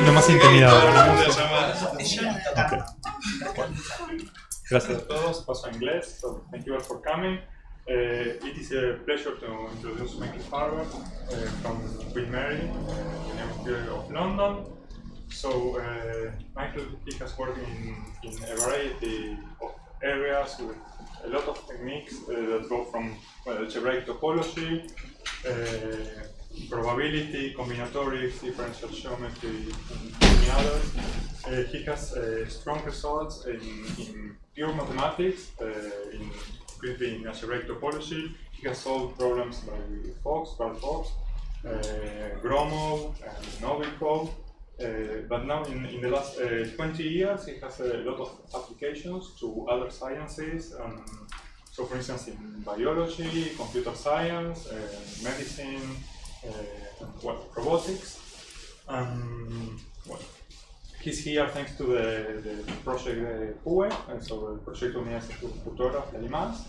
lo más intimidador. Okay. Gracias a todos. Paso a inglés. So thank you all for coming. It is a pleasure to introduce Michael Farber from Queen Mary, University of London. So Michael, he has worked in a variety of areas with a lot of techniques that go from algebraic topology, probability, combinatorics, differential geometry, and many others. He has strong results in pure mathematics, in algebraic topology. He has solved problems like Karl Fox, Gromov, and Novikov. But now in the last 20 years, he has a lot of applications to other sciences. So for instance, in biology, computer science, medicine, robotics. He's here thanks to the project PUE, so the Proyecto Unidades Futuras de Limas.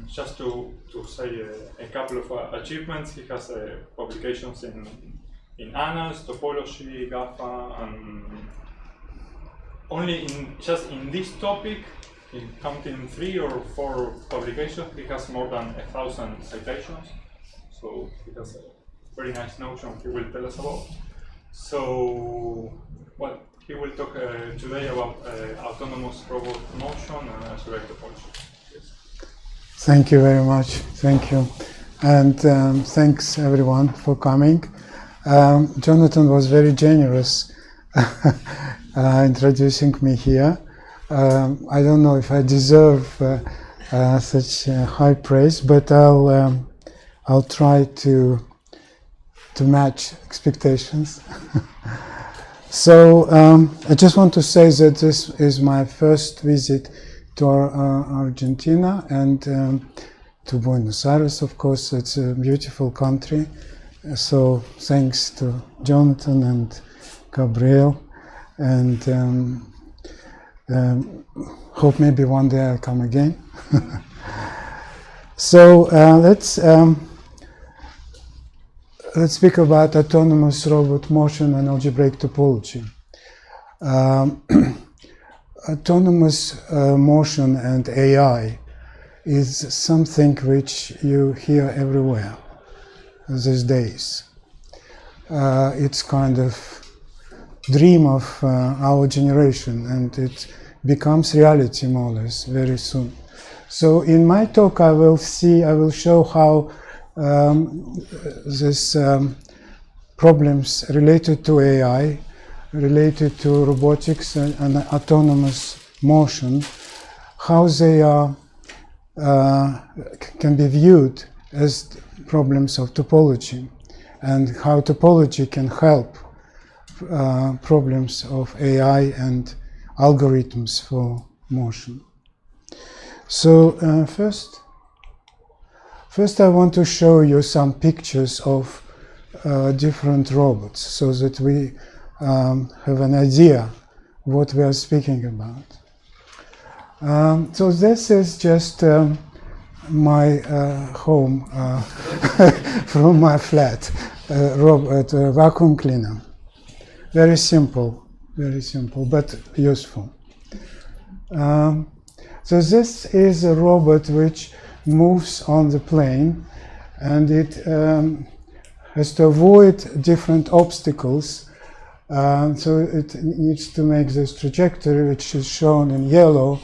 Just to say a couple of achievements, he has publications in Annals, Topology, GAFA, and only just in this topic, in counting 3 or 4 publications, he has more than 1,000 citations. So he has a very nice notion he will tell us about. So, well, he will talk today about autonomous robot motion and algebraic topology. Yes. Thank you very much. Thank you. And thanks everyone for coming. Jonathan was very generous introducing me here. I don't know if I deserve such high praise, but I'll try to match expectations. So I just want to say that this is my first visit to Argentina and to Buenos Aires. Of course, it's a beautiful country. So thanks to Jonathan and Gabriel, and hope maybe one day I'll come again. So let's speak about autonomous robot motion and algebraic topology. Autonomous motion and AI is something which you hear everywhere these days. It's kind of dream of our generation, and it becomes reality more or less very soon. So in my talk I will show how these problems related to AI, related to robotics and autonomous motion, how they are can be viewed as problems of topology, and how topology can help problems of AI and algorithms for motion. So first I want to show you some pictures of different robots, so that we have an idea what we are speaking about. So this is just my home from my flat, robot vacuum cleaner. Very simple, but useful. So this is a robot which moves on the plane, and it has to avoid different obstacles. So it needs to make this trajectory, which is shown in yellow.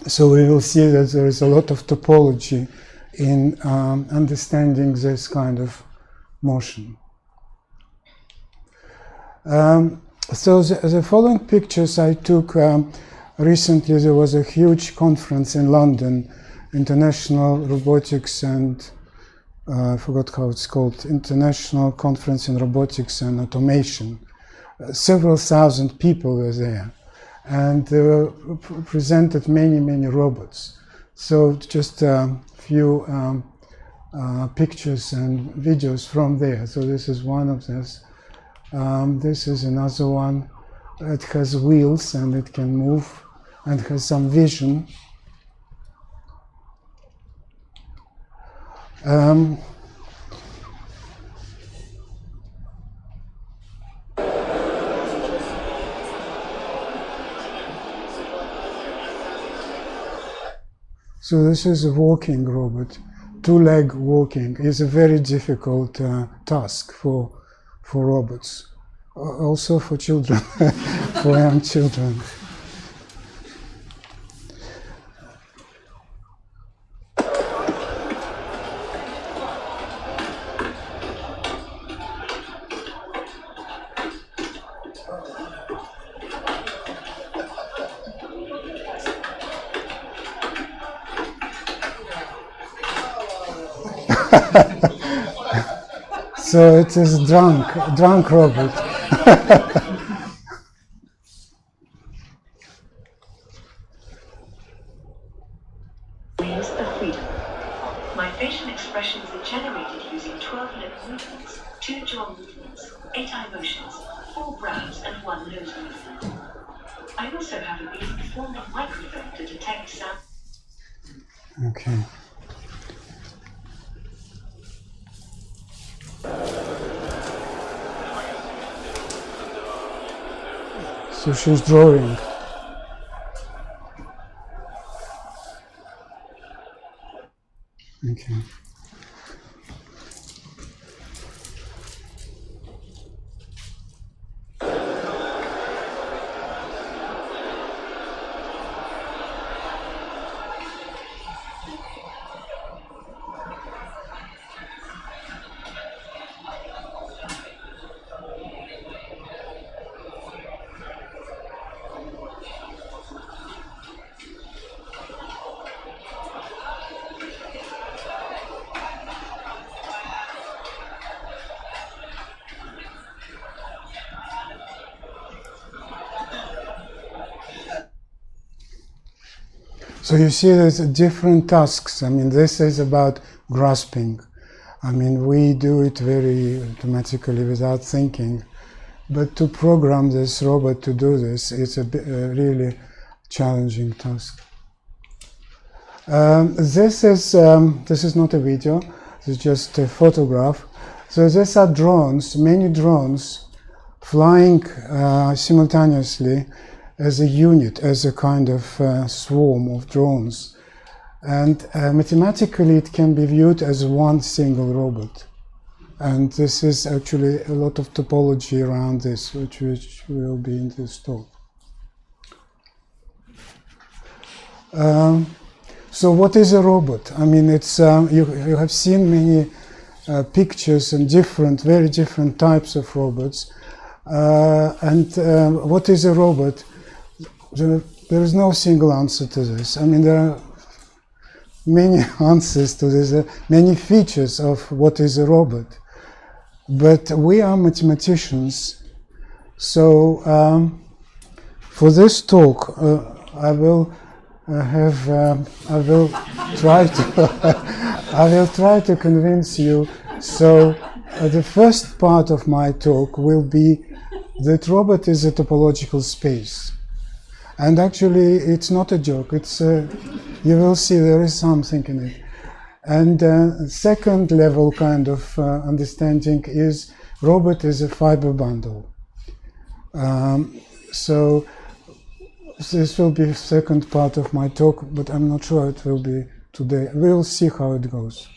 So we will see that there is a lot of topology in understanding this kind of motion. So the following pictures I took recently. There was a huge conference in London, International Robotics and I forgot how it's called, International Conference in Robotics and Automation. Several thousand people were there, and they were presented many robots. So just a few pictures and videos from there. So this is one of this. This is another one. It has wheels and it can move and has some vision. So this is a walking robot. Two-leg walking is a very difficult task for robots. Also for children, for young children. So it is drunk robot. Of freedom. My facial expressions are generated using 12 lip movements, 2 jaw movements, 8 eye motions, 4 brows, and 1 nose movement. I also have a beam-formed microphone to detect sound. Okay. So she's drawing. Okay. So you see there's different tasks. I mean, this is about grasping. I mean, we do it very automatically without thinking. But to program this robot to do this, it's a really challenging task. This is not a video, it's just a photograph. So these are drones, many drones flying simultaneously as a unit, as a kind of swarm of drones. And mathematically it can be viewed as one single robot. And this is actually a lot of topology around this, which will be in this talk. So what is a robot? I mean, it's you have seen many pictures and very different types of robots. What is a robot? There is no single answer to this. I mean, there are many answers to this, many features of what is a robot. But we are mathematicians, so for this talk, I will try to convince you. So the first part of my talk will be that robot is a topological space, and actually it's not a joke. It's you will see there is something in it. And second level kind of understanding is robot is a fiber bundle. So this will be the second part of my talk, but I'm not sure it will be today. We'll see how it goes.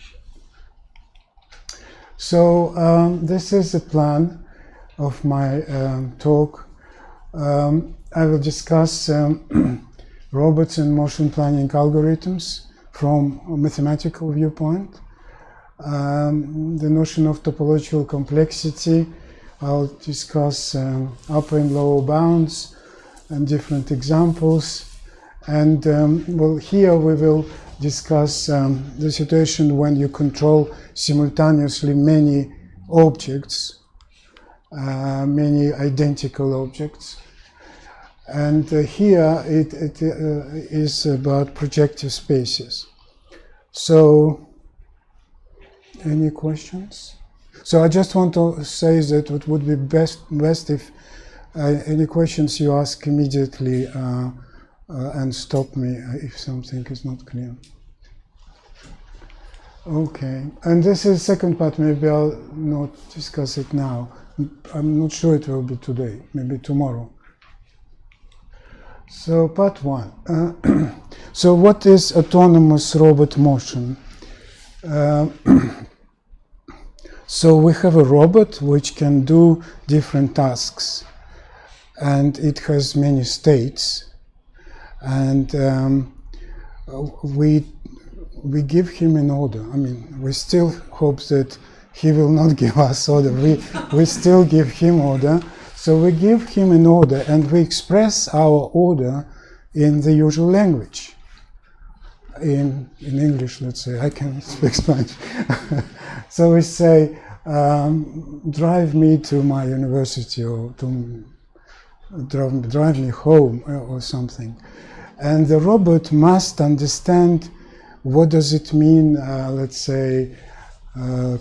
So this is the plan of my talk. I will discuss robots and motion planning algorithms from a mathematical viewpoint. The notion of topological complexity. I'll discuss upper and lower bounds and different examples. And well, here we will discuss the situation when you control simultaneously many objects, many identical objects. And here it is about projective spaces. So, any questions? So I just want to say that it would be best if any questions you ask immediately and stop me if something is not clear. Okay, and this is the second part. Maybe I'll not discuss it now. I'm not sure it will be today, maybe tomorrow. So part one. So what is autonomous robot motion? So we have a robot which can do different tasks, and it has many states, and we give him an order. I mean, we still hope that he will not give us order. We still give him order. So we give him an order, and we express our order in the usual language. In English, let's say, I can speak Spanish. So we say, drive me to my university, or to drive me home, or something. And the robot must understand what does it mean, let's say,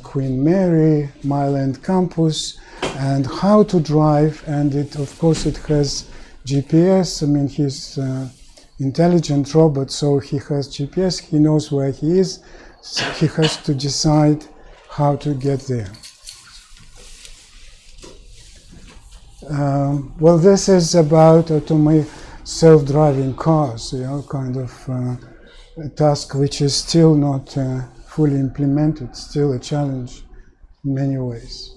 Queen Mary, Mile End Campus, and how to drive. And it, of course, it has GPS. I mean, he's intelligent robot, so he has GPS, he knows where he is, so he has to decide how to get there. Well, this is about self-driving cars, you know, kind of a task which is still not fully implemented, still a challenge in many ways.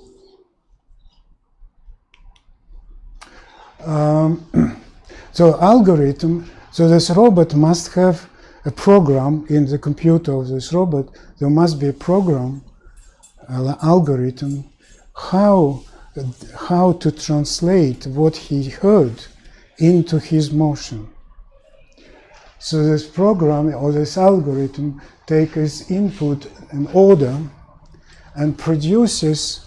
So algorithm, so this robot must have a program in the computer of this robot. There must be a program, an algorithm, how to translate what he heard into his motion. So this program or this algorithm takes as input an order and produces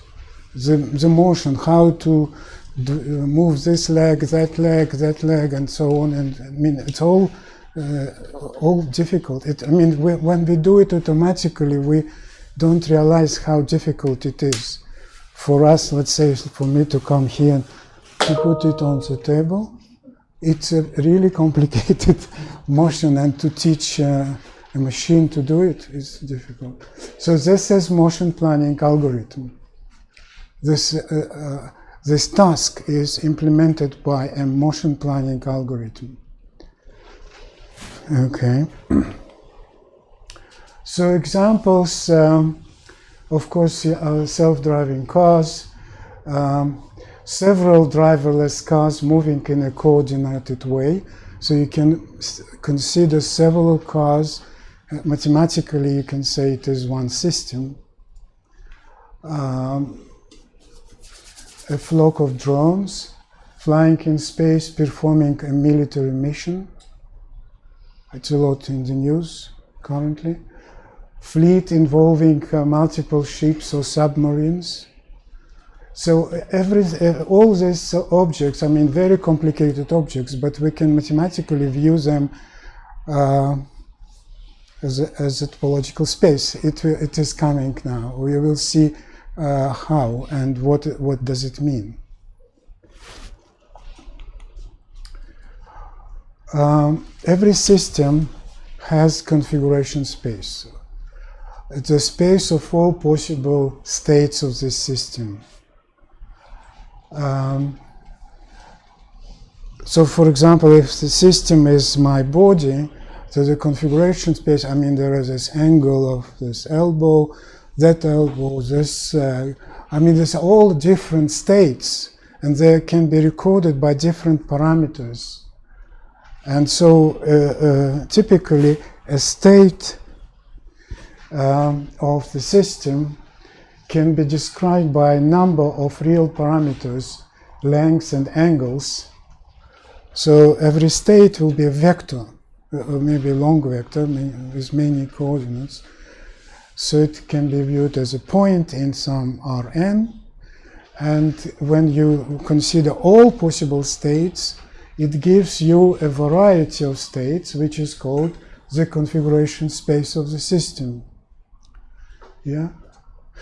the motion, how to move this leg, that leg, and so on. And I mean, it's all difficult. When we do it automatically, we don't realize how difficult it is. For us, let's say, for me to come here and to put it on the table, it's a really complicated motion, and to teach a machine to do it is difficult. So this is motion planning algorithm. This task is implemented by a motion planning algorithm. Okay. So examples, of course, are self-driving cars, several driverless cars moving in a coordinated way. So you can consider several cars. Mathematically, you can say it is one system. A flock of drones flying in space, performing a military mission. It's a lot in the news currently. Fleet involving multiple ships or submarines. So all these objects, I mean, very complicated objects, but we can mathematically view them as a topological space. It is coming now. We will see how and what does it mean. Every system has configuration space. It's a space of all possible states of this system. So for example, if the system is my body, so the configuration space, I mean, there is this angle of this elbow, that elbow, this, I mean, there's all different states, and they can be recorded by different parameters. And so typically a state of the system can be described by a number of real parameters, lengths and angles. So every state will be a vector, or maybe a long vector with many coordinates. So it can be viewed as a point in some Rn. And when you consider all possible states, it gives you a variety of states, which is called the configuration space of the system. Yeah?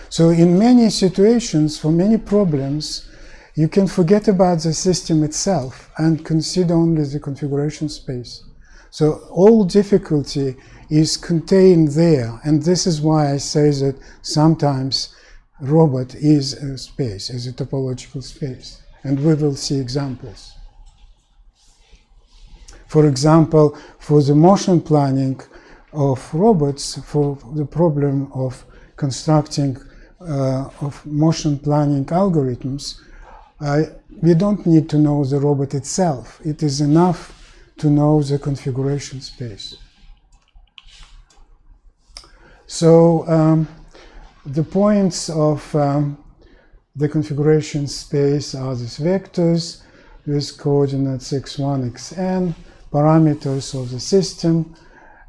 So in many situations, for many problems, you can forget about the system itself and consider only the configuration space. So all difficulty is contained there, and this is why I say that sometimes robot is a space, is a topological space, and we will see examples. For example, for the motion planning of robots, for the problem of constructing of motion planning algorithms, we don't need to know the robot itself. It is enough to know the configuration space. So the points of the configuration space are these vectors with coordinates x1, xn, parameters of the system,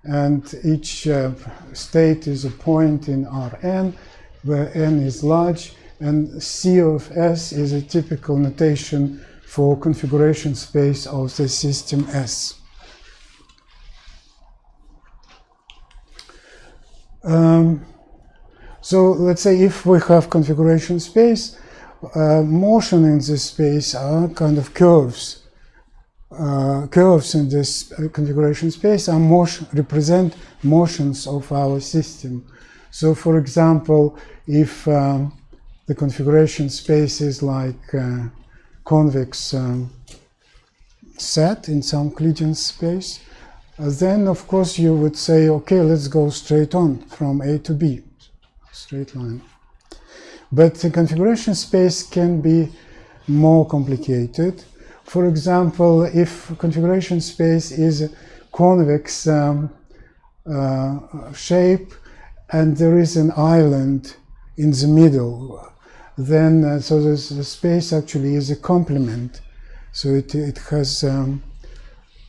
and each state is a point in Rn, where n is large, and C of S is a typical notation for configuration space of the system S. So let's say if we have configuration space, motion in this space are kind of curves. Curves in this configuration space are represent motions of our system. So for example, if the configuration space is like convex set in some Euclidean space, then of course you would say, okay, let's go straight on from A to B, straight line. But the configuration space can be more complicated. For example, if configuration space is a convex shape and there is an island in the middle, then so the space actually is a complement. So it has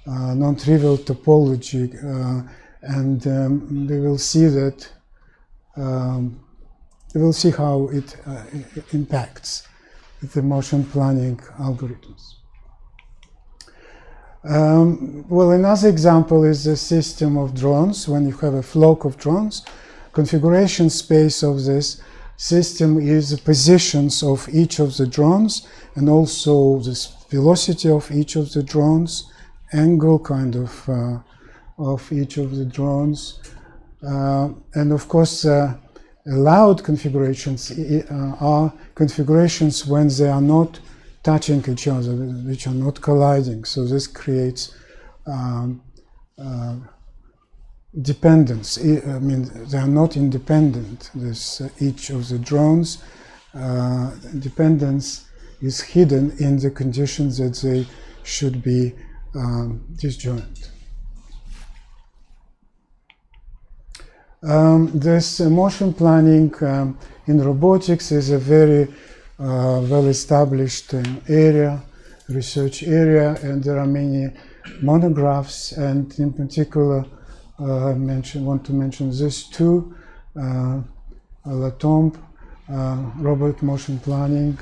non-trivial topology, and we will see that we will see how it impacts the motion planning algorithms. Well, another example is the system of drones. When you have a flock of drones, configuration space of this system is the positions of each of the drones, and also the velocity of each of the drones, angle kind of each of the drones, and of course allowed configurations are configurations when they are not touching each other, which are not colliding. So this creates dependence. I mean, they are not independent. This each of the drones, dependence is hidden in the conditions that they should be disjoint. This motion planning in robotics is a very well-established research area, and there are many monographs, and in particular want to mention these two, Latombe, robot motion planning,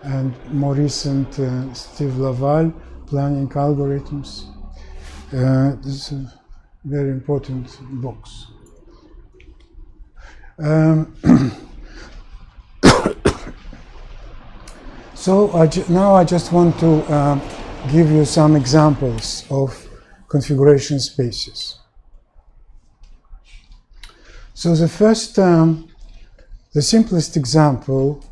and more recent Steve Laval, planning algorithms. This is a very important books. So now I just want to give you some examples of configuration spaces. So the first, the simplest example,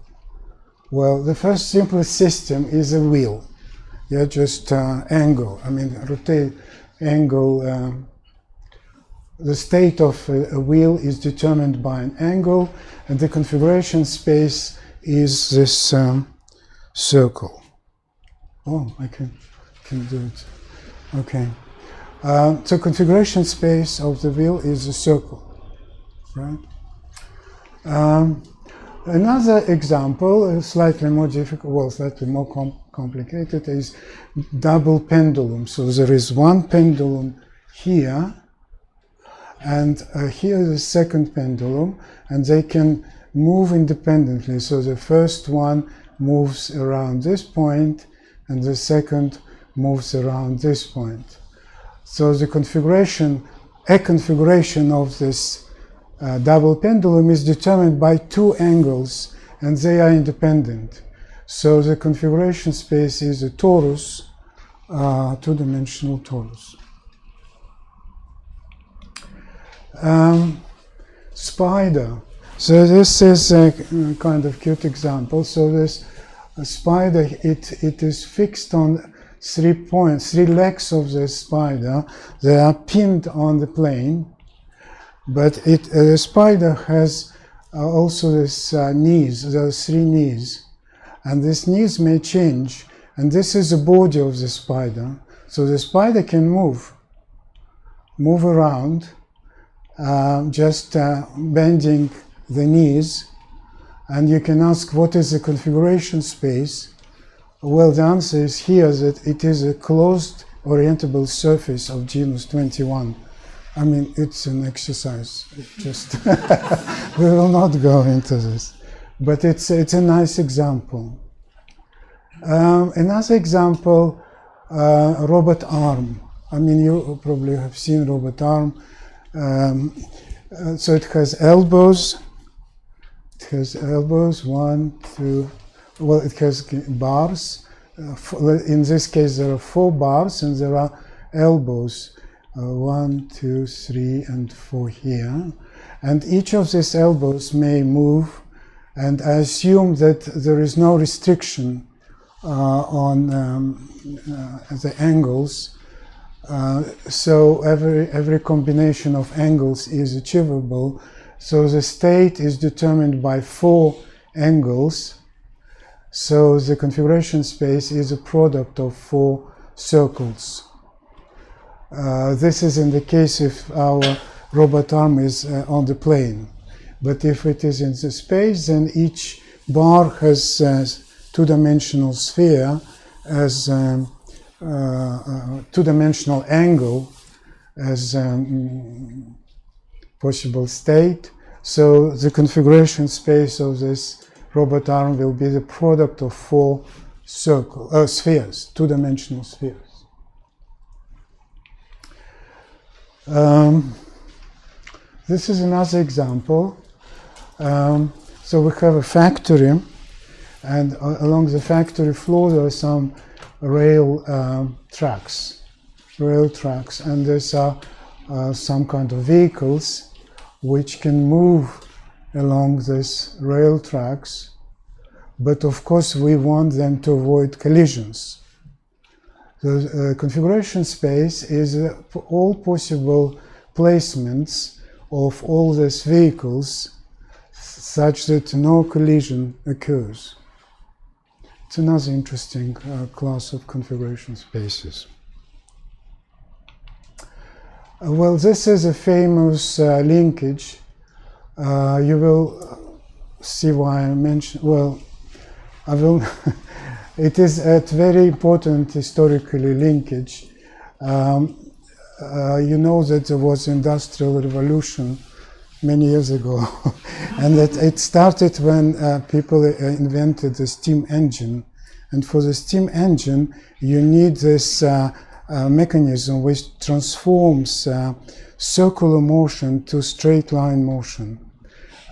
well, the first simplest system is a wheel. Yeah, just angle, I mean, rotate, angle. The state of a wheel is determined by an angle, and the configuration space is this circle. Oh, I can do it. Okay. So configuration space of the wheel is a circle, right? Another example, slightly more difficult, well, slightly more complicated, is double pendulum. So there is one pendulum here, and here is the second pendulum, and they can move independently. So the first one moves around this point, and the second moves around this point. So the configuration of this double pendulum is determined by two angles, and they are independent. So the configuration space is a torus, two-dimensional torus. Spider. So this is a kind of cute example. So this spider, it is fixed on three legs of the spider. They are pinned on the plane, but the spider has also this knees, those three knees, and these knees may change, and this is the body of the spider. So the spider can move around, just bending the knees, and you can ask what is the configuration space. Well, the answer is here that it is a closed orientable surface of genus 21. I mean, it's an exercise. We will not go into this, but it's a nice example. Another example, robot arm. I mean, you probably have seen robot arm. So it has elbows. It has elbows, 1, 2. Well, it has bars. In this case, there are 4 bars, and there are elbows. 1, 2, 3, and 4 here. And each of these elbows may move, and I assume that there is no restriction on the angles. So every combination of angles is achievable. So the state is determined by 4 angles. So the configuration space is a product of 4 circles. This is in the case if our robot arm is on the plane. But if it is in the space, then each bar has a 2-dimensional sphere as a 2-dimensional angle as possible state. So the configuration space of this robot arm will be the product of 4 spheres, 2-dimensional spheres. This is another example. So we have a factory, and along the factory floor there are some rail tracks, and these are some kind of vehicles which can move along these rail tracks, but of course we want them to avoid collisions. The configuration space is all possible placements of all these vehicles such that no collision occurs. It's another interesting class of configuration spaces. Well, this is a famous linkage. You will see why I mentioned, well, I will, it is a very important historically linkage. You know that there was Industrial Revolution many years ago, and that it started when people invented the steam engine. And for the steam engine, you need this mechanism which transforms circular motion to straight line motion.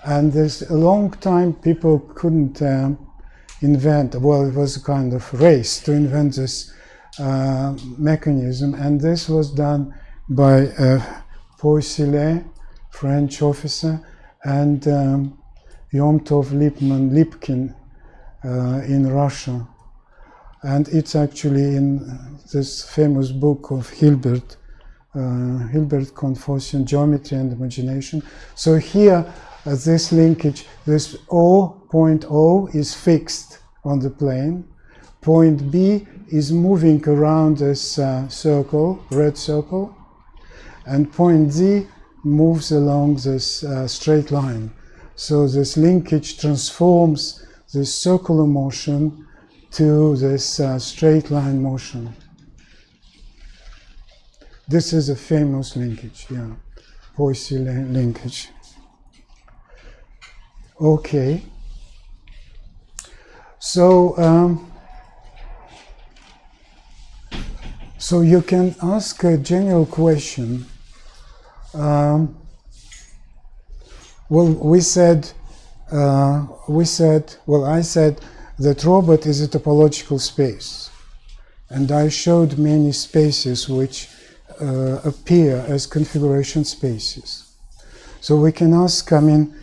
And there's a long time people couldn't invent, well, it was a kind of race to invent this mechanism, and this was done by Poissillet, French officer, and Yomtov Lipkin in Russia. And it's actually in this famous book of Hilbert Confucian, Geometry and Imagination. So here, this linkage, this point O is fixed on the plane. Point B is moving around this circle, red circle, and point Z moves along this straight line. So this linkage transforms this circular motion to this straight line motion. This is a famous linkage, yeah, Poissillet linkage. Okay. So, so you can ask a general question. Well, I said that robot is a topological space, and I showed many spaces which appear as configuration spaces. So we can ask, I mean,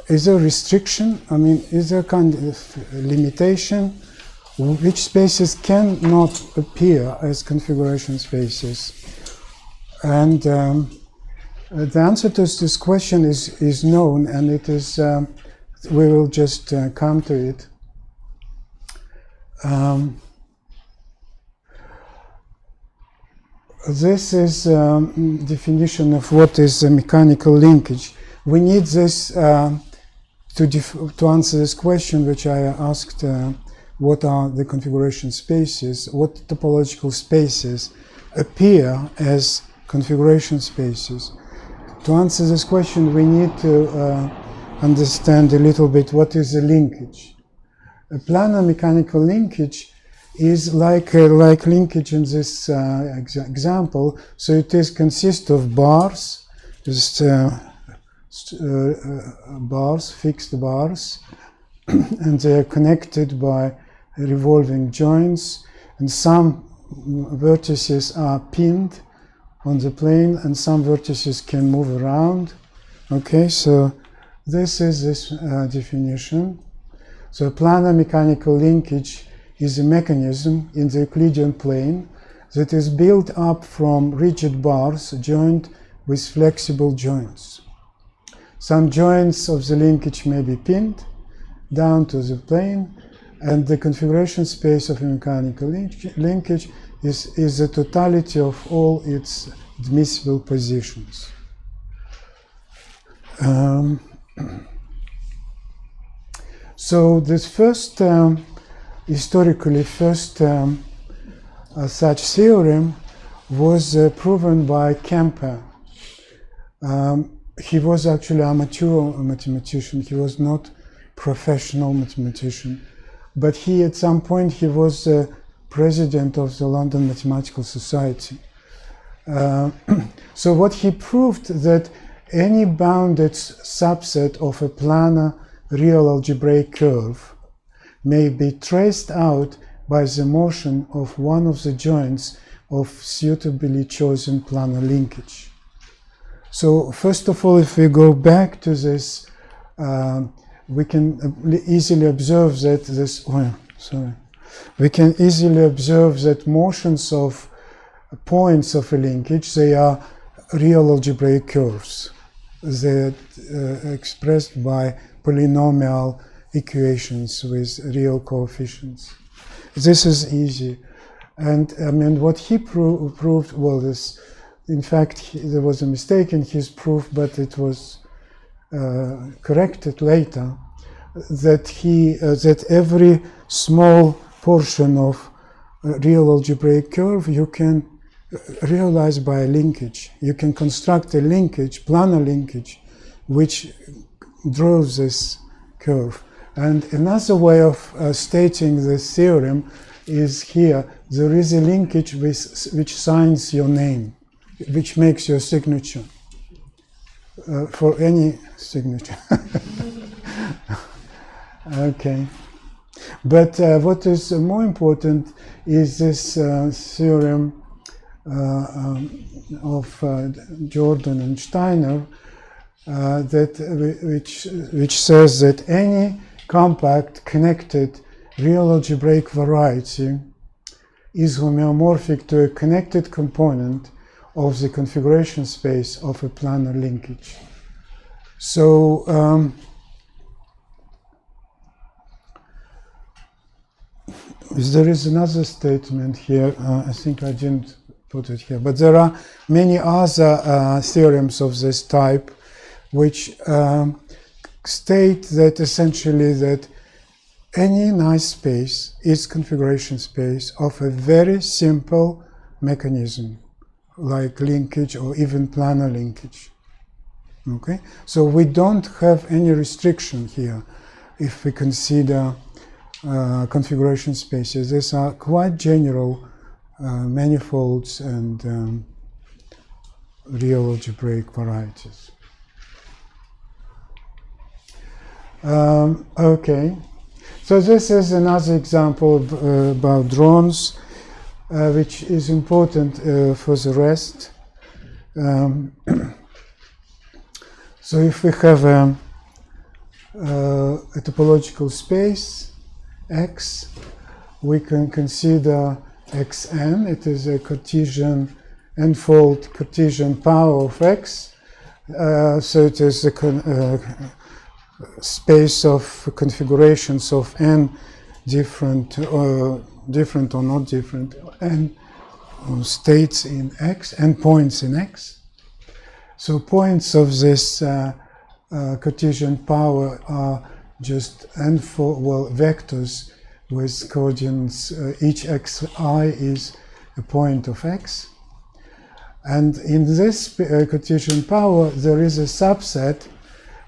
is there restriction? I mean, is there kind of limitation which spaces cannot appear as configuration spaces. And the answer to this question is known, and it is, we will just come to it. This is definition of what is a mechanical linkage. We need this to answer this question, which I asked, what are the configuration spaces, what topological spaces appear as configuration spaces. To answer this question, we need to understand a little bit what is a linkage. A planar mechanical linkage is like linkage in this example. So it consists of bars, just bars, fixed bars, and they are connected by revolving joints, and some vertices are pinned on the plane, and some vertices can move around. Okay, so this is this definition. So a planar mechanical linkage is a mechanism in the Euclidean plane that is built up from rigid bars joined with flexible joints. Some joints of the linkage may be pinned down to the plane, and the configuration space of a mechanical linkage is the totality of all its admissible positions. So this first, historically first such theorem was proven by Kemper. He was actually an amateur mathematician. He was not professional mathematician, but he at some point he was president of the London Mathematical Society. So what he proved that any bounded subset of a planar real algebraic curve may be traced out by the motion of one of the joints of suitably chosen planar linkage. So first of all, if we go back to this, we can easily observe that we can easily observe that motions of points of a linkage, they are real algebraic curves. They are expressed by polynomial equations with real coefficients. This is easy. And I mean, what he proved, well, this, in fact, there was a mistake in his proof, but it was corrected later, that that every small portion of a real algebraic curve you can realize by a linkage. You can construct a linkage, planar linkage, which draws this curve. And another way of stating this theorem is here. There is a linkage which signs your name, which makes your signature for any signature. Okay. But what is more important is this theorem of Jordan and Steiner, which says that any compact connected real algebraic variety is homeomorphic to a connected component of the configuration space of a planar linkage. So there is another statement here. I think I didn't put it here, but there are many other theorems of this type which state that essentially that any nice space is configuration space of a very simple mechanism like linkage or even planar linkage. Okay, so we don't have any restriction here if we consider configuration spaces. These are quite general manifolds and real algebraic varieties. Okay, so this is another example about drones, which is important for the rest. So if we have a topological space X, we can consider xn. It is a Cartesian n-fold Cartesian power of x. So it is a space of configurations of n different or not different n states in x and points in x. So points of this Cartesian power are just n-fold vectors with coordinates. Each xi is a point of x. And in this Cartesian power, there is a subset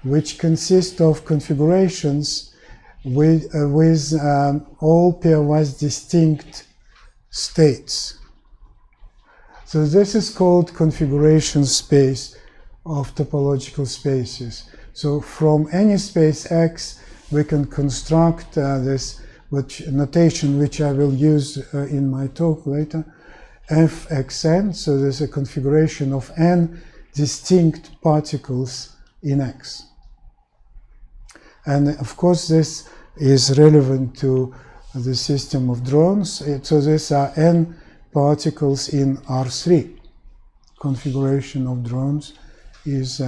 which consists of configurations with all pairwise distinct states. So this is called configuration space of topological spaces. So from any space X, we can construct this notation which I will use in my talk later, fxn. So there's a configuration of n distinct particles in X. And of course, this is relevant to the system of drones. So these are n particles in R3. Configuration of drones is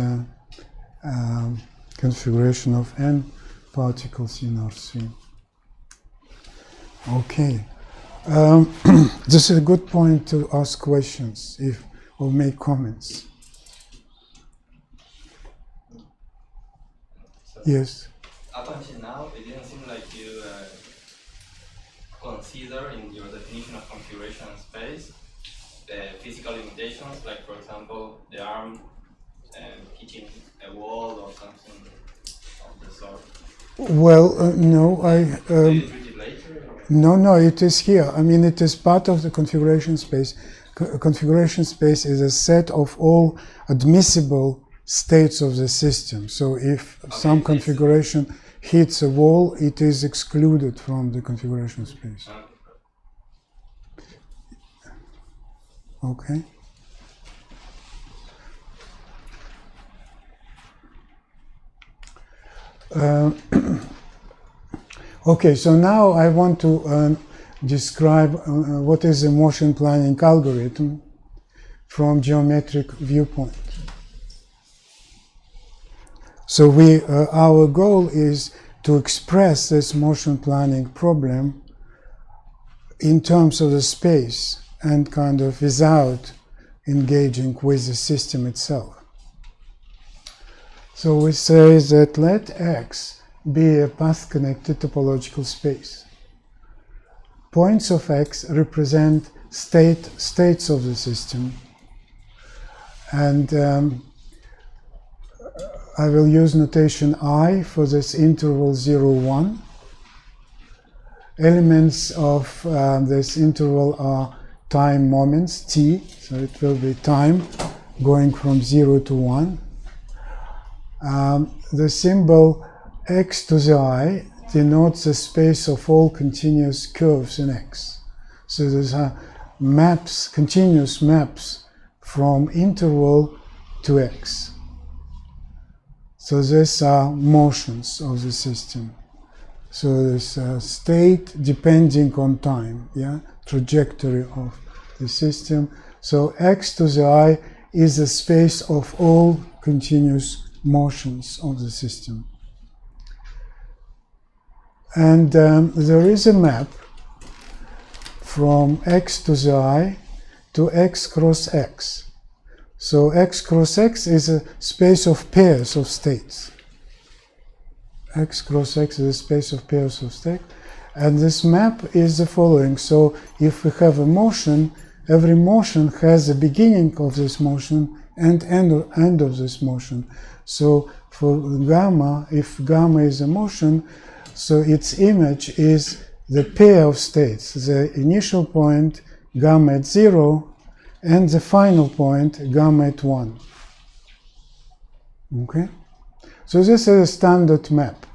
configuration of n particles in R3. Okay. This is a good point to ask questions or make comments. Yes. Up until now, it didn't seem like you consider in your definition of configuration space the physical limitations, like for example, the arm hitting a wall or something of the sort. Well, no, Do you treat it later? No, it is here. I mean, it is part of the configuration space. Configuration space is a set of all admissible states of the system. So if some configuration hits a wall, it is excluded from the configuration space. Okay. Okay, so now I want to describe what is a motion planning algorithm from geometric viewpoint. So our goal is to express this motion planning problem in terms of the space and kind of without engaging with the system itself. So we say that let X be a path-connected topological space. Points of X represent states of the system, and I will use notation I for this interval 0, 1. Elements of this interval are time moments, t, so it will be time going from 0 to 1. The symbol x to the I denotes the space of all continuous curves in X. So these are maps, continuous maps from interval to X. So these are motions of the system. So this state depending on time, yeah, trajectory of the system. So x to the I is the space of all continuous motions of the system. And there is a map from x to the I to x cross x. So x cross x is a space of pairs of states. X cross x is a space of pairs of states. And this map is the following. So if we have a motion, every motion has a beginning of this motion and end of this motion. So for gamma, if gamma is a motion, so its image is the pair of states, the initial point, gamma at 0, and the final point, gamma at 1. Okay? So this is a standard map.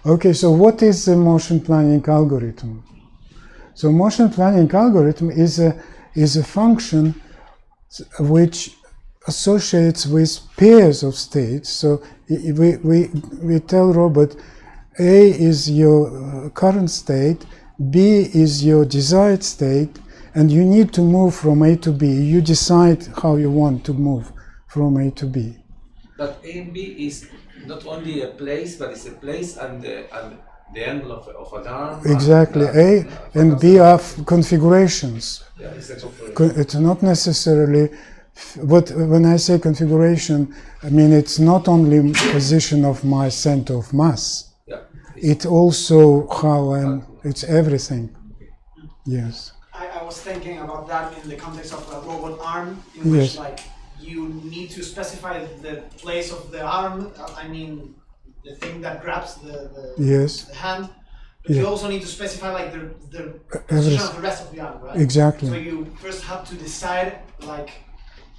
Okay, so what is the motion planning algorithm? So motion planning algorithm is a function which associates with pairs of states. So we tell robot A is your current state, B is your desired state, and you need to move from A to B. You decide how you want to move from A to B. But A and B is not only a place, but it's a place and the angle of an arm. Exactly. A and B are configurations. Yeah, it's a configuration. It's not necessarily. When I say configuration, I mean it's not only position of my center of mass. Yeah. It's also how it's everything. Yes. I was thinking about that in the context of a robot arm, in which like you need to specify the place of the arm. I mean, the thing that grabs the hand. But you also need to specify like the position of the rest of the arm, right? Exactly. So you first have to decide like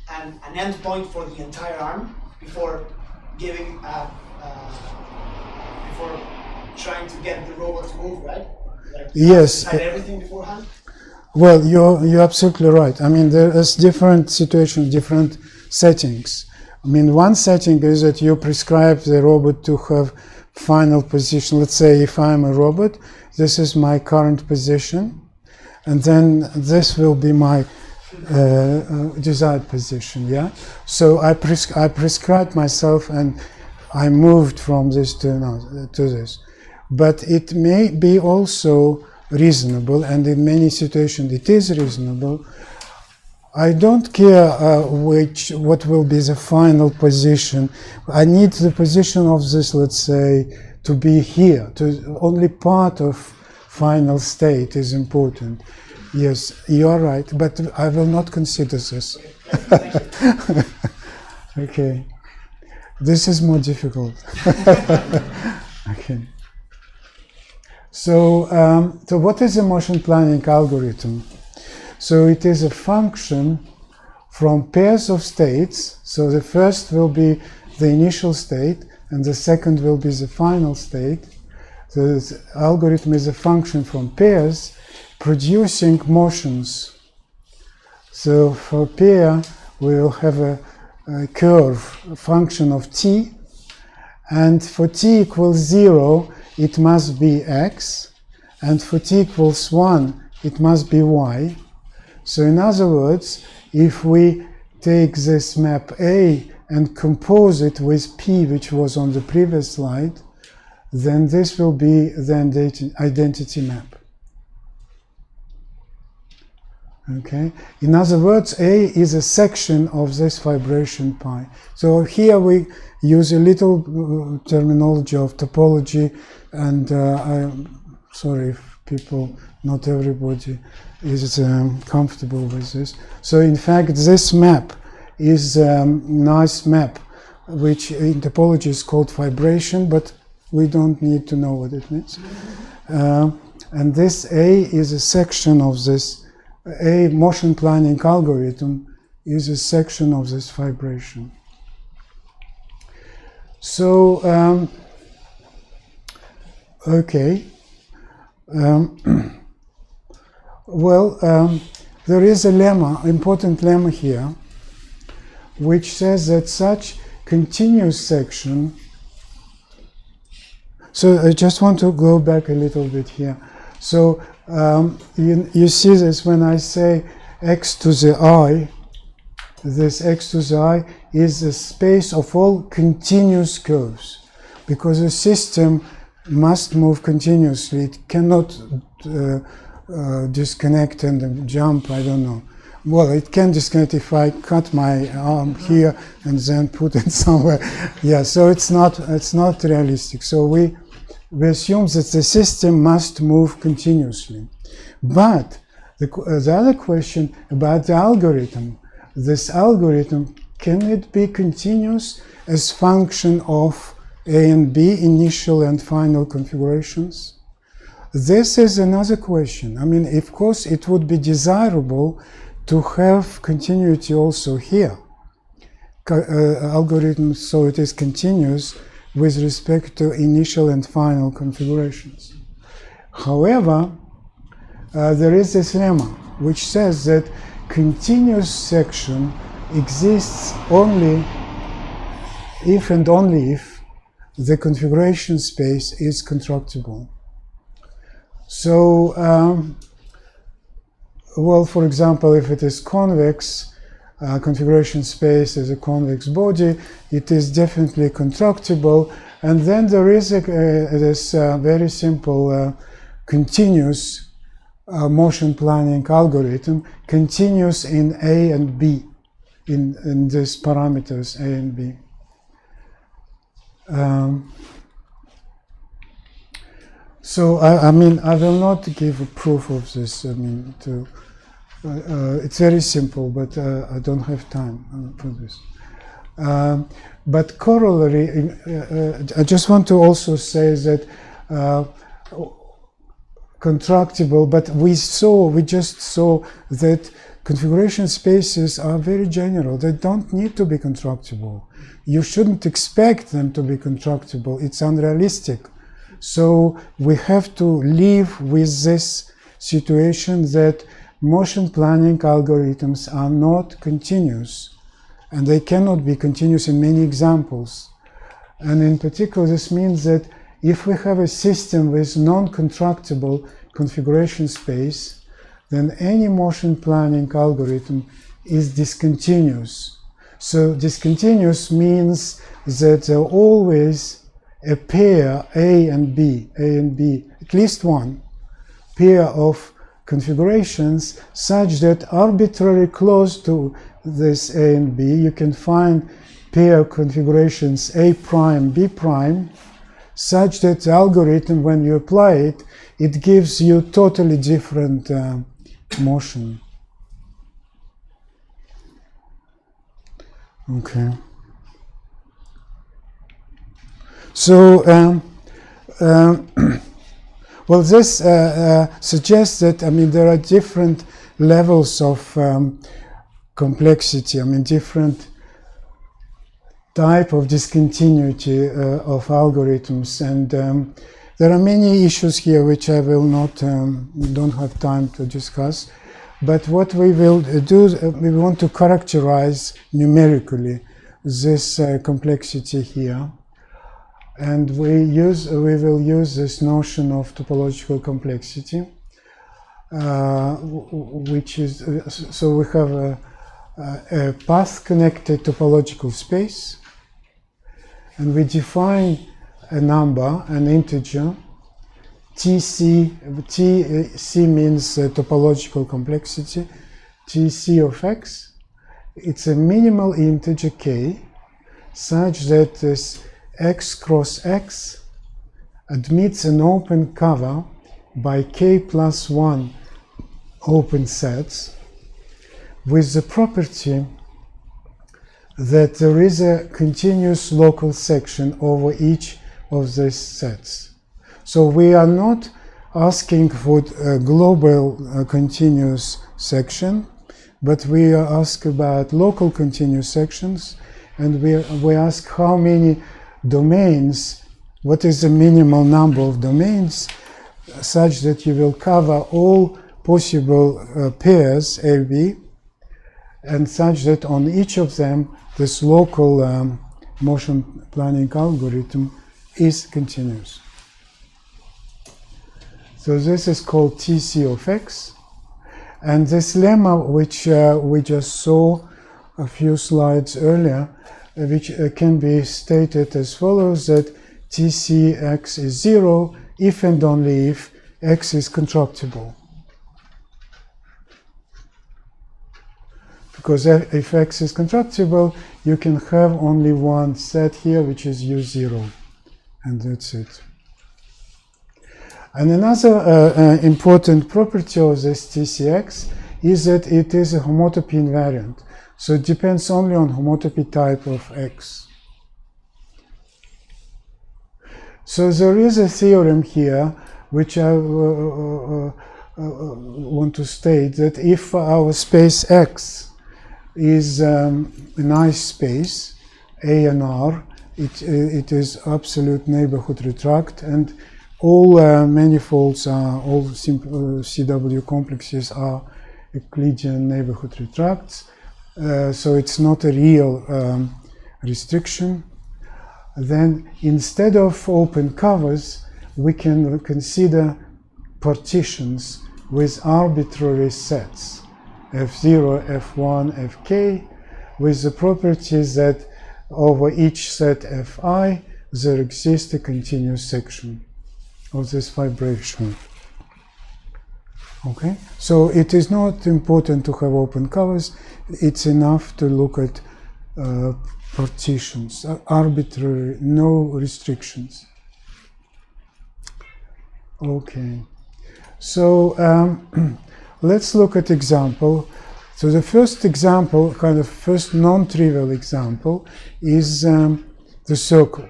an end point for the entire arm before giving before trying to get the robot to move, right? Like Yes. decide everything beforehand. Well, you're absolutely right. I mean, there is different situations, different settings. I mean, one setting is that you prescribe the robot to have final position. Let's say if I'm a robot, this is my current position, and then this will be my desired position. Yeah. So I prescribed myself, and I moved from this to this. But it may be also reasonable, and in many situations it is reasonable. I don't care what will be the final position. I need the position of this, let's say, to be here. Only part of final state is important. Yes, you are right, but I will not consider this. Okay, this is more difficult. Okay. So what is a motion planning algorithm? So it is a function from pairs of states. So the first will be the initial state, and the second will be the final state. So the algorithm is a function from pairs producing motions. So for pair, we will have a curve, a function of t, and for t equals 0, it must be x, and for t equals 1, it must be y. So in other words, if we take this map A and compose it with P, which was on the previous slide, then this will be the identity map. Okay. In other words, A is a section of this vibration pi. So here we use a little terminology of topology, and I'm sorry if people, not everybody is comfortable with this. So in fact, this map is a nice map, which in topology is called vibration, but we don't need to know what it means. And this A is a section of this. A motion planning algorithm is a section of this vibration. So, okay. There is a lemma, important lemma here, which says that such continuous section. So I just want to go back a little bit here. So you see this when I say x to the I, this x to the I is the space of all continuous curves, because the system must move continuously. It cannot disconnect and jump, I don't know. Well, it can disconnect if I cut my arm here and then put it somewhere. Yeah, so it's not realistic. So we assume that the system must move continuously. But the other question about the algorithm, this algorithm, can it be continuous as function of A and B, initial and final configurations? This is another question. I mean, of course, it would be desirable to have continuity also here. Algorithm, so it is continuous with respect to initial and final configurations. However, there is this lemma which says that continuous section exists only if and only if the configuration space is constructible. So, well, for example, if it is convex, configuration space is a convex body, it is definitely constructible. And then there is this very simple continuous motion planning algorithm, continuous in A and B, in these parameters A and B. So I mean, I will not give a proof of this. I mean, it's very simple, but I don't have time for this. But corollary, I just want to also say that constructible, but we just saw that configuration spaces are very general. They don't need to be constructible. You shouldn't expect them to be constructible. It's unrealistic. So we have to live with this situation that motion planning algorithms are not continuous, and they cannot be continuous in many examples. And in particular, this means that if we have a system with non-constructible configuration space, then any motion planning algorithm is discontinuous. So discontinuous means that there are always a pair A and B, at least one pair of configurations such that arbitrarily close to this A and B, you can find pair configurations A prime, B prime, such that the algorithm, when you apply it, it gives you totally different motion. Okay. So, well, this suggests that, I mean, there are different levels of complexity, I mean, different type of discontinuity of algorithms, and there are many issues here which I will not, don't have time to discuss, but what we will do, we want to characterize numerically this complexity here. And we will use this notion of topological complexity, which is, so we have a path-connected topological space, and we define a number, an integer, TC. TC means topological complexity, TC of x. It's a minimal integer k, such that this x cross x admits an open cover by k plus 1 open sets with the property that there is a continuous local section over each of these sets. So we are not asking for a global continuous section, but we ask about local continuous sections, and we ask how many domains, what is the minimal number of domains, such that you will cover all possible pairs AB, and such that on each of them this local motion planning algorithm is continuous. So this is called TC of x, and this lemma, which we just saw a few slides earlier, which can be stated as follows, that TCx is 0 if and only if x is constructible. Because if x is constructible, you can have only one set here, which is U0, and that's it. And another important property of this TCx is that it is a homotopy invariant. So it depends only on homotopy type of x. So there is a theorem here which I want to state, that if our space X is a nice space, A and R, it is absolute neighborhood retract, and all manifolds are, all CW complexes are Euclidean neighborhood retracts. so it's not a real restriction. Then instead of open covers, we can consider partitions with arbitrary sets, F0, F1, Fk, with the properties that over each set Fi there exists a continuous section of this vibration. Okay, so it is not important to have open covers, it's enough to look at partitions, arbitrary, no restrictions. Okay, so let's look at example. So the first example, kind of first non-trivial example, is the circle.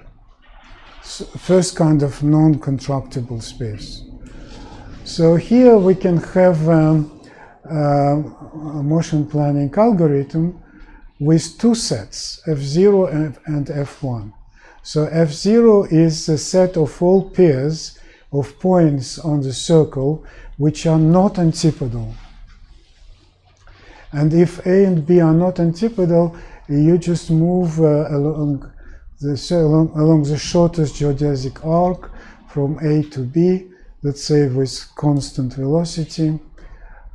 First kind of non-contractible space. So here we can have a motion planning algorithm with two sets, F0 and F1. So F0 is a set of all pairs of points on the circle which are not antipodal. And if A and B are not antipodal, you just move along the shortest geodesic arc from A to B, let's say with constant velocity,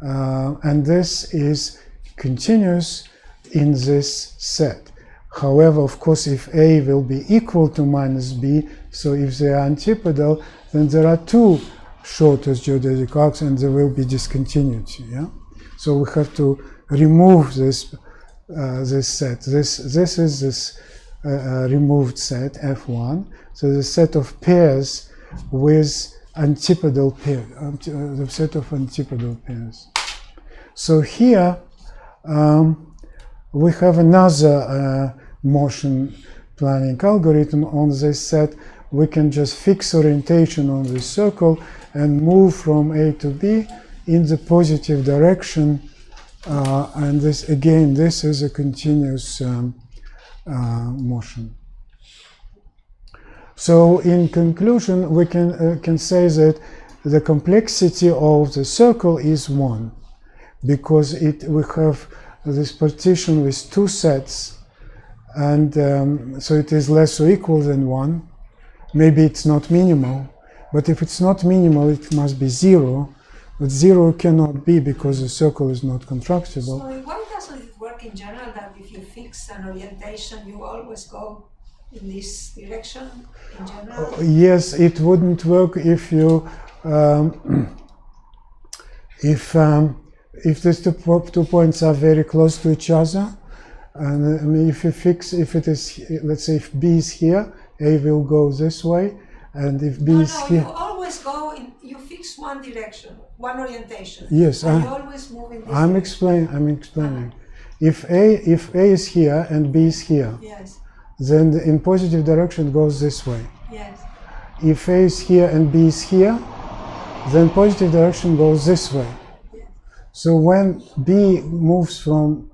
and this is continuous in this set. However, of course, if A will be equal to minus B, so if they are antipodal, then there are two shortest geodesic arcs and there will be discontinuity. Yeah? So we have to remove this this set. This is this removed set F1. So the set of pairs with antipodal pair, the set of antipodal pairs. So here we have another motion planning algorithm on this set. We can just fix orientation on the circle and move from A to B in the positive direction. And this again, this is a continuous motion. So in conclusion, we can say that the complexity of the circle is 1, because we have this partition with two sets, and so it is less or equal than 1. Maybe it's not minimal, but if it's not minimal, it must be 0. But 0 cannot be because the circle is not contractible. So why doesn't it work in general that if you fix an orientation, you always go in this direction in general? Yes, it wouldn't work if you if these two points are very close to each other, and I mean, if it is, let's say, if B is here, A will go this way, and if B is here, you always go in. You fix one direction, one orientation. Yes, and you always move in this I'm direction. explaining. If A is here and B is here, Yes. then in positive direction goes this way. Yes. If A is here and B is here, then positive direction goes this way. Yes. So when B moves from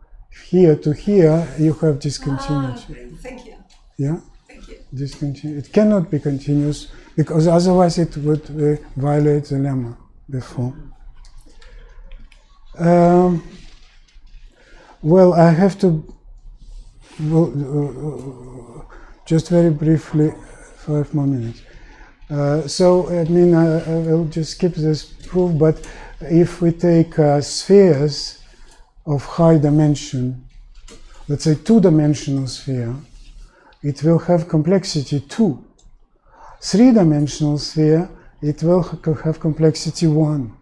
here to here, you have discontinuity. Great. Thank you. Yeah? Thank you. It cannot be continuous because otherwise it would violate the lemma before. Well, I have to just very briefly, 5 more minutes. So, I mean, I will just skip this proof, but if we take spheres of high dimension, let's say 2-dimensional sphere, it will have complexity 2. 3-dimensional sphere, it will have complexity 1.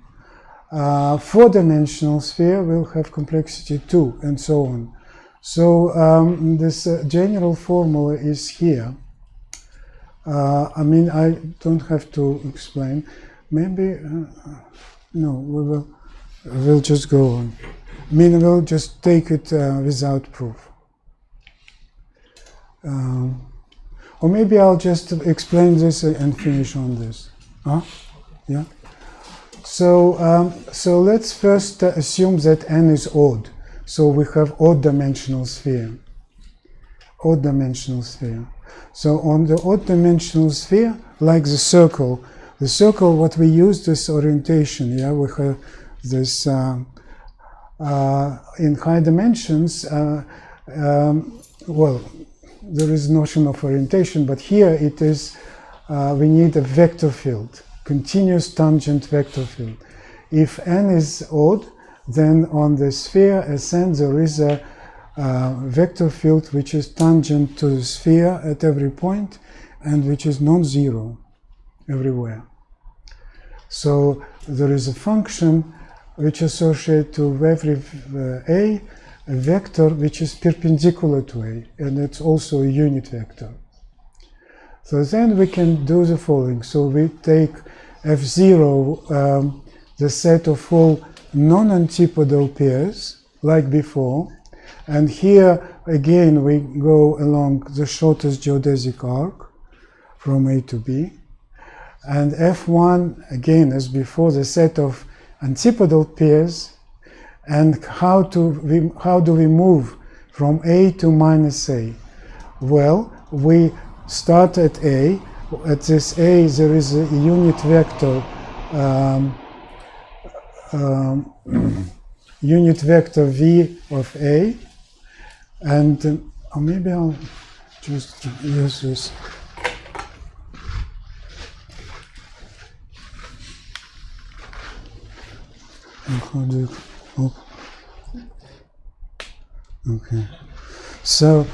4-dimensional sphere will have complexity 2, and so on. So this general formula is here. I mean, I don't have to explain. Maybe, no, we'll just go on. I mean, we'll just take it without proof. Or maybe I'll just explain this and finish on this. Huh? Yeah? So, so let's first assume that n is odd. So we have odd-dimensional sphere. Odd-dimensional sphere. So on the odd-dimensional sphere, like the circle, what we use this orientation, yeah, we have this in high dimensions, well, there is notion of orientation, but here it is, we need a vector field, continuous tangent vector field. If n is odd, then on the sphere Sn there is a vector field which is tangent to the sphere at every point and which is non-zero everywhere. So there is a function which associates to every a vector which is perpendicular to a, and it's also a unit vector. So then we can do the following. So we take F0, the set of all non-antipodal pairs, like before, and here again we go along the shortest geodesic arc from A to B, and F1 again as before the set of antipodal pairs. And how do we move from A to minus A? Well, we start at A. At this A there is a unit vector unit vector V of A, and or maybe I'll just use this. And how do you, oh. Okay, so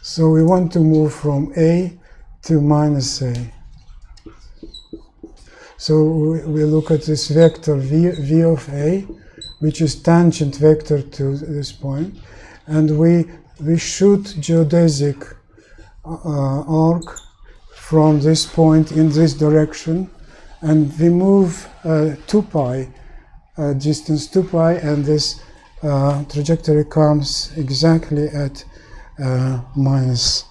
so we want to move from A to minus A. So we look at this vector V of A, which is tangent vector to this point, and we shoot geodesic arc from this point in this direction, and we move 2 pi, distance 2 pi, and this trajectory comes exactly at minus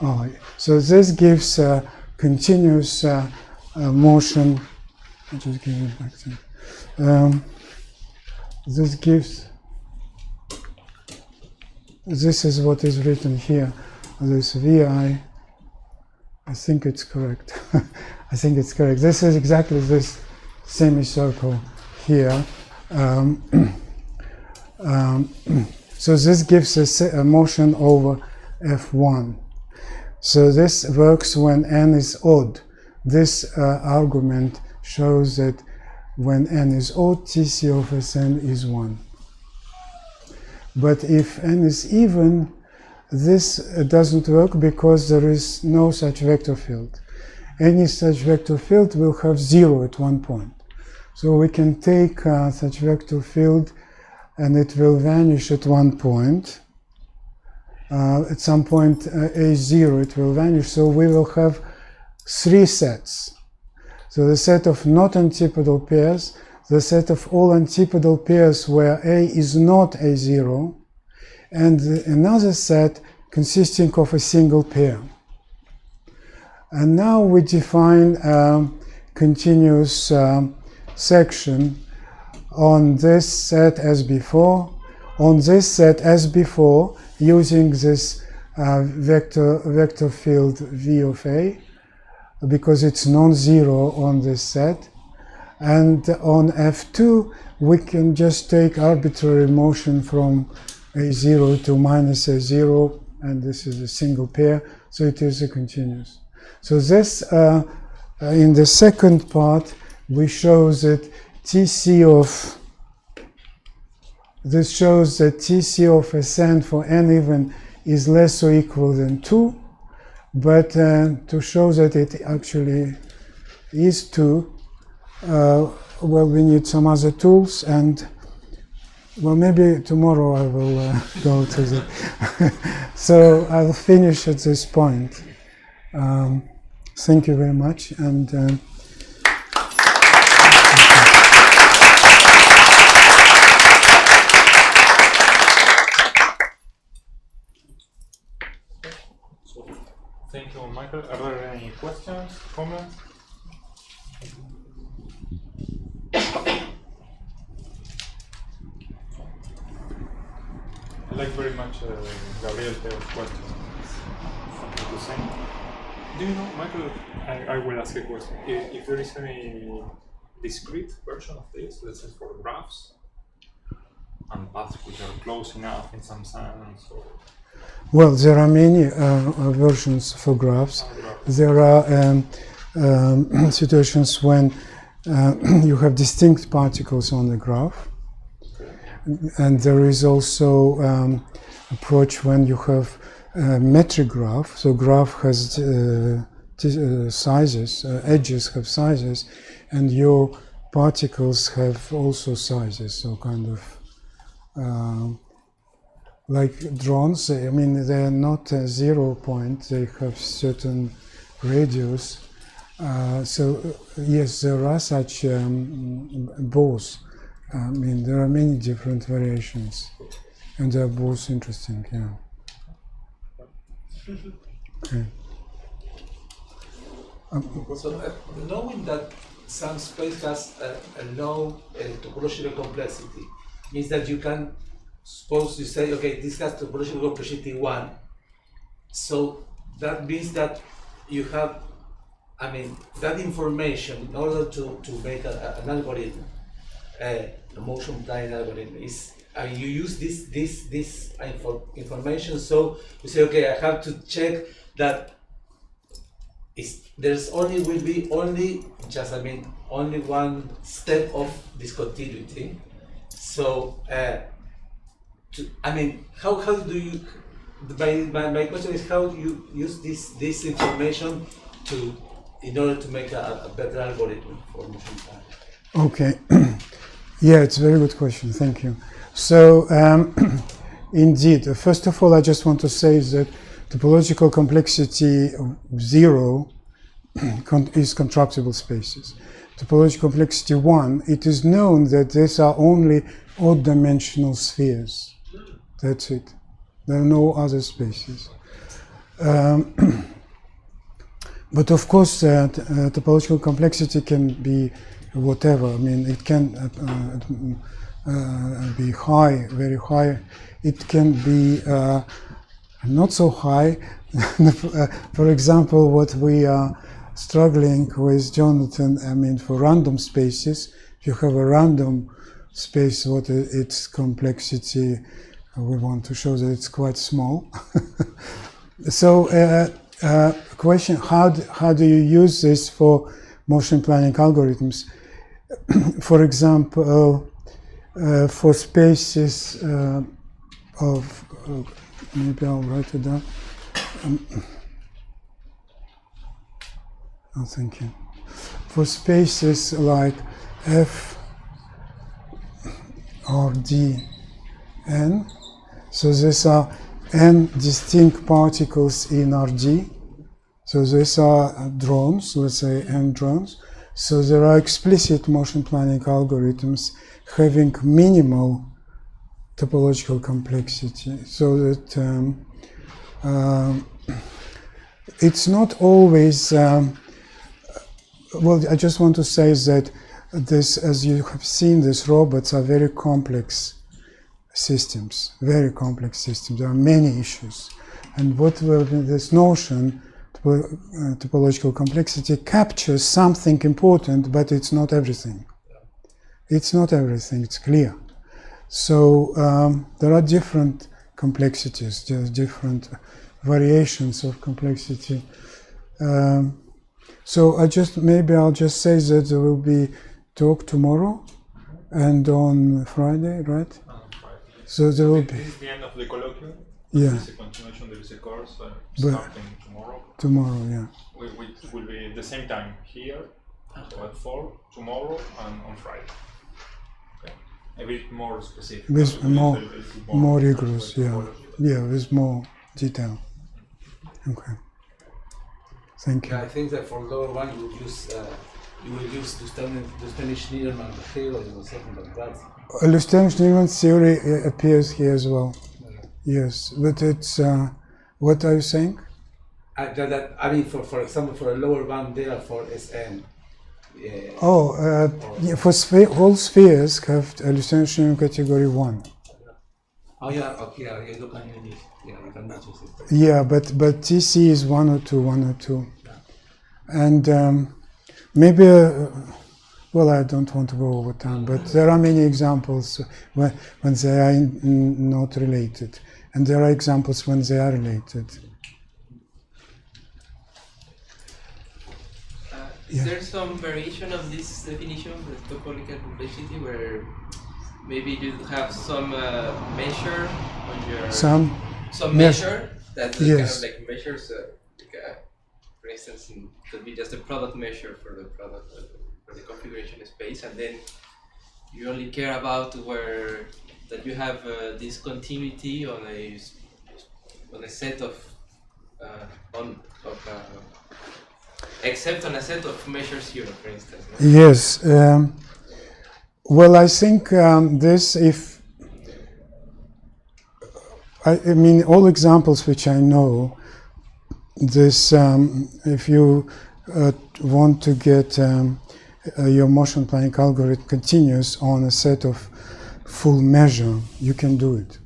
I. So this gives a continuous motion. I'll just give it back to this gives, this is what is written here, this VI. I think it's correct. I think it's correct. This is exactly this semicircle here. So this gives us a motion over F1. So this works when n is odd. This argument shows that when n is odd, Tc of Sn is 1. But if n is even, this doesn't work because there is no such vector field. Any such vector field will have 0 at one point. So we can take such vector field and it will vanish at one point. At some point A0 it will vanish, so we will have 3 sets. So the set of not antipodal pairs, the set of all antipodal pairs where A is not A0, and another set consisting of a single pair. And now we define a continuous section on this set as before, using this vector field V of A, because it's non-zero on this set. And on F2 we can just take arbitrary motion from A0 to minus A0, and this is a single pair, so it is a continuous. So this, in the second part, we show that Tc of, this shows that Tc of Sn for n even is less or equal than 2, but to show that it actually is 2, well, we need some other tools, and well, maybe tomorrow I will go to the so I'll finish at this point. Thank you very much, and so, thank you, Michael. Are there any questions, comments? I like very much Gabriel's question. Something to say. Do you know, Michael, I will ask a question. If there is any discrete version of this, let's say for graphs, and paths which are close enough in some sense? Or Well, there are many versions for graphs. There are situations when you have distinct particles on the graph, and there is also approach when you have a metric graph. So graph has sizes, edges have sizes, and your particles have also sizes. So kind of like drones. I mean, they are not a 0 point. They have certain radius. So yes, there are such both. I mean, there are many different variations, and they are both interesting. Yeah. Okay. So knowing that some space has a low topological complexity means that you can suppose you say, okay, this has topological complexity 1. So that means that you have, I mean, that information in order to make an algorithm, a motion planning algorithm, is you use this information. So you say, okay, I have to check that there's only one step of discontinuity. So how do you? My question is, how do you use this information in order to make a better algorithm for motion planning? Okay. Yeah, it's a very good question. Thank you. So, indeed, first of all, I just want to say that topological complexity 0 is contractible spaces. Topological complexity 1, it is known that these are only odd-dimensional spheres. That's it. There are no other spaces. But of course, topological complexity can be whatever. I mean, it can be high, very high. It can be not so high. For example, what we are struggling with, Jonathan, I mean, for random spaces, if you have a random space, what its complexity, we want to show that it's quite small. So, question, how do you use this for motion planning algorithms? For example, for spaces of, maybe I'll write it down. I'm thinking. For spaces like F or D, N, so these are N distinct particles in RD. So these are drones, let's say N drones. So there are explicit motion planning algorithms having minimal topological complexity. So that it's not always, well, I just want to say that this, as you have seen, these robots are very complex systems, very complex systems. There are many issues. And what will be this notion, topological complexity, captures something important, but it's not everything. It's not everything, it's clear. So there are different complexities, there's different variations of complexity. So maybe I'll just say that there will be talk tomorrow and on Friday, right? So there will be. This is the end of the Coloquio. Yeah. There is a continuation, there is a course starting tomorrow. Tomorrow, yeah. Which will be the same time here, so at 4, tomorrow, and on Friday. Okay. A bit more specific. With more rigorous, yeah. Yeah, with more detail. Okay. Thank you. Yeah, I think that for lower one you will use the Stanish-Needleman theory or something like that. Stanish-Needleman theory appears here as well. Yes, but it's what are you saying? I mean, for example, for a lower bound there for Sn. Yeah, for all spheres have hallucination category 1. Oh yeah, okay, yeah, you can use it. Yeah, you can use it. Yeah, but TC is 102, 102. And maybe Well, I don't want to go over time, but there are many examples when they are not related, and there are examples when they are related. Is there some variation of this definition of the topological complexity where maybe you have some measure on your some measure that kind of like measures for instance it could be just a product measure for the product for the configuration space, and then you only care about where that you have discontinuity on a set of except on a set of measures here, for instance. No? Yes. Well, I think this, if I mean all examples which I know, this if you want to get your motion planning algorithm continuous on a set of full measure, you can do it.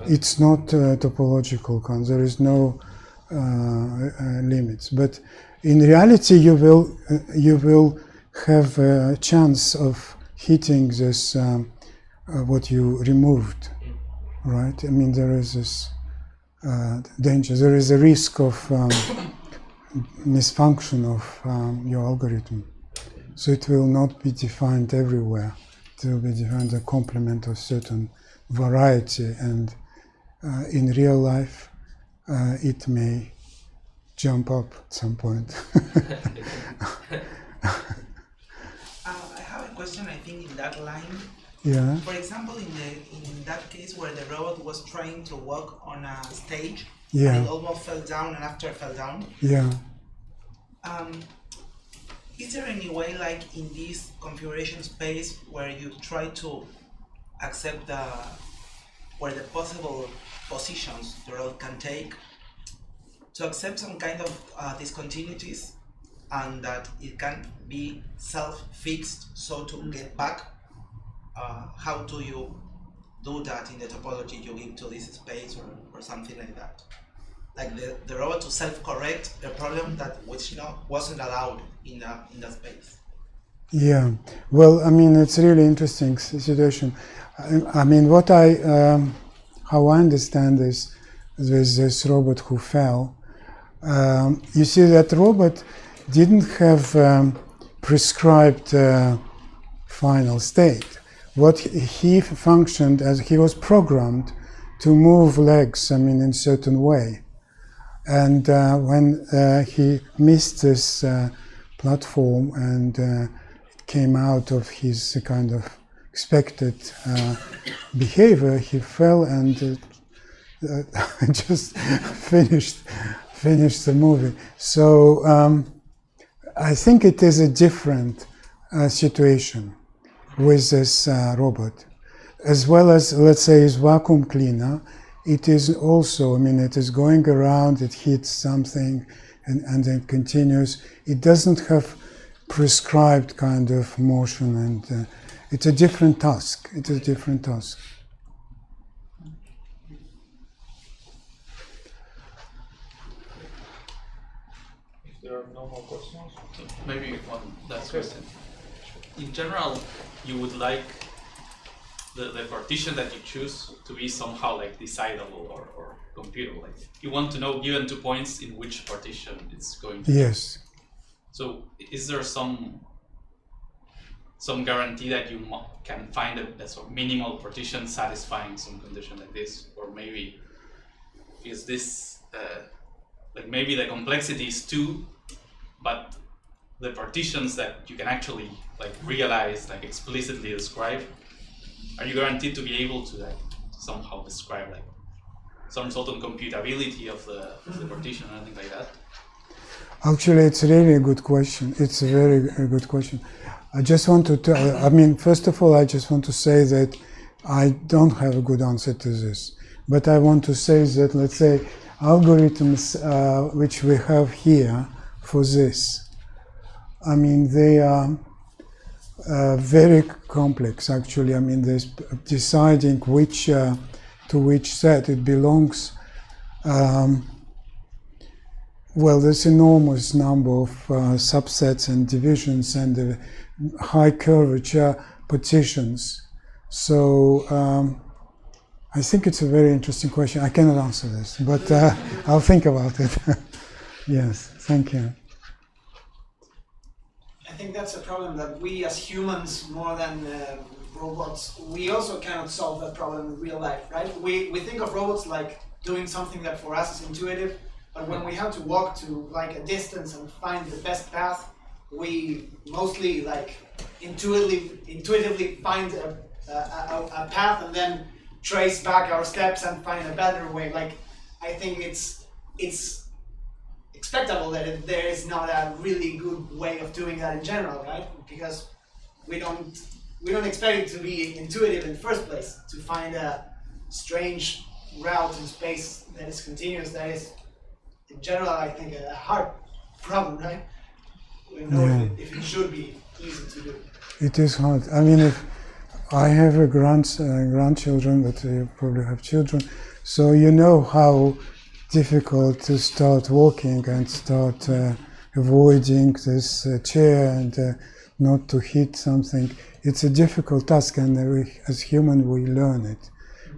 It's not topological. There is no limits, but in reality, you will have a chance of hitting this what you removed, right? I mean, there is this danger. There is a risk of misfunction of your algorithm, so it will not be defined everywhere. It will be defined a complement of certain variety, and in real life, it may jump up at some point. I have a question, I think, in that line. Yeah. For example, in that case where the robot was trying to walk on a stage, yeah, and it almost fell down, and after fell down. Yeah. Is there any way, like in this configuration space, where you try to accept where the possible positions the robot can take, to accept some kind of discontinuities, and that it can be self-fixed, so to get back? How do you do that in the topology you give to this space, or something like that? Like the robot to self-correct a problem that wasn't allowed in the space. Yeah, well, I mean, it's a really interesting situation. I mean, how I understand this, there's this robot who fell. You see, that robot didn't have prescribed final state. What he functioned as, he was programmed to move legs, I mean, in a certain way. And when he missed this platform and it came out of his kind of expected behavior, he fell and just finished the movie. So I think it is a different situation with this robot. As well as, let's say, his vacuum cleaner, it is also, I mean, it is going around, it hits something and then continues. It doesn't have prescribed kind of motion, and it's a different task. It is a different task. If there are no more questions? Maybe one last question. In general, you would like the partition that you choose to be somehow like decidable or computable. Like you want to know, given 2 points, in which partition it's going to be. Yes. So is there some guarantee that you can find a sort of minimal partition satisfying some condition like this? Or maybe is this like maybe the complexity is 2, but the partitions that you can actually like realize, like explicitly describe, are you guaranteed to be able to like somehow describe like some sort of computability of the partition or anything like that? Actually, it's really a good question. It's a very good question. I just want to I mean, first of all, I just want to say that I don't have a good answer to this. But I want to say that, let's say, algorithms which we have here for this, I mean, they are very complex, actually. I mean, there's deciding which to which set it belongs. well, there's enormous number of subsets and divisions and high curvature partitions. So I think it's a very interesting question. I cannot answer this, but I'll think about it. Yes, thank you. I think that's a problem that we as humans, more than robots, we also cannot solve that problem in real life, right? We think of robots like doing something that for us is intuitive, but when we have to walk to like a distance and find the best path, we mostly like intuitively find a path and then trace back our steps and find a better way. Like, I think it's expectable that there is not a really good way of doing that in general, right? Because we don't expect it to be intuitive in the first place, to find a strange route in space that is continuous. That is, in general, I think a hard problem, right? We know if it should be easy to do. It is hard. I mean, if I have a grandchildren, but you probably have children, so you know how difficult to start walking and start avoiding this chair and not to hit something. It's a difficult task, and as humans we learn it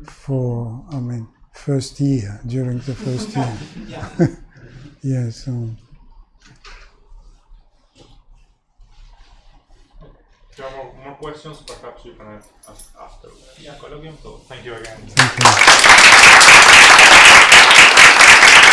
for, I mean, first year, during the first year. Yes. If you have more questions, perhaps you can ask after the Coloquio. So thank you again. Thank you.